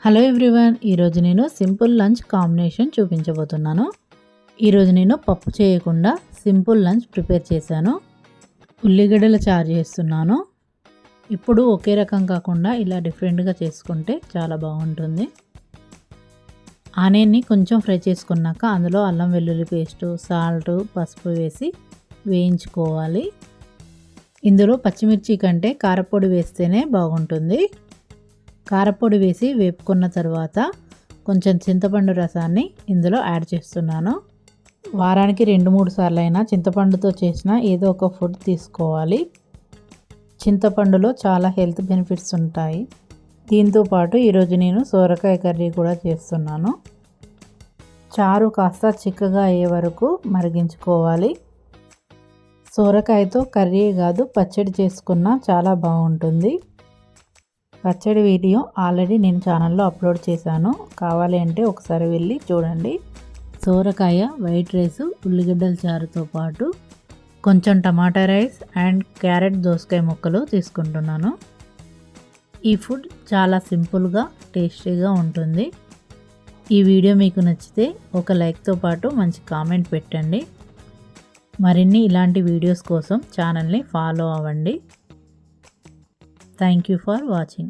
Hello everyone, ఈరోజు నేను simple lunch combination చూపించబోతున్నాను. ఈరోజు నేను పప్పు చేయకుండా సింపుల్ లంచ్ ప్రిపేర్ చేశాను. ఉల్లిగడ్డల చారు చేస్తున్నాను. ఇప్పుడు ఒకే రకం కాకుండా ఇలా డిఫరెంట్గా చేసుకుంటే చాలా బాగుంటుంది. ఆనియన్ని కొంచెం ఫ్రై చేసుకున్నాక అందులో అల్లం వెల్లుల్లి పేస్టు, సాల్ట్, పసుపు వేసి వేయించుకోవాలి. ఇందులో పచ్చిమిర్చి కంటే కారపొడి వేస్తేనే బాగుంటుంది. కారపొడి వేసి వేపుకున్న తర్వాత కొంచెం చింతపండు రసాన్ని ఇందులో యాడ్ చేస్తున్నాను. వారానికి 2-3 సార్లు అయినా చింతపండుతో చేసిన ఏదో ఒక ఫుడ్ తీసుకోవాలి. చింతపండులో చాలా హెల్త్ బెనిఫిట్స్ ఉంటాయి. దీంతో పాటు ఈరోజు నేను సోరకాయ కర్రీ కూడా చేస్తున్నాను. చారు కాస్త చిక్కగా అయ్యే వరకు మరిగించుకోవాలి. సోరకాయతో కర్రీ కాదు, పచ్చడి చేసుకున్నా చాలా బాగుంటుంది. పచ్చడి వీడియో ఆల్రెడీ నేను ఛానల్లో అప్లోడ్ చేశాను. కావాలి అంటే ఒకసారి వెళ్ళి చూడండి. సోరకాయ, వైట్ రైస్, ఉల్లిగడ్డల చారుతో పాటు కొంచెం టమాటా రైస్ అండ్ క్యారెట్ దోసకాయ ముక్కలు తీసుకుంటున్నాను. ఈ ఫుడ్ చాలా సింపుల్గా టేస్టీగా ఉంటుంది. ఈ వీడియో మీకు నచ్చితే ఒక లైక్తో పాటు మంచి కామెంట్ పెట్టండి. మరిన్ని ఇలాంటి వీడియోస్ కోసం ఛానల్ని ఫాలో అవ్వండి. Thank you for watching.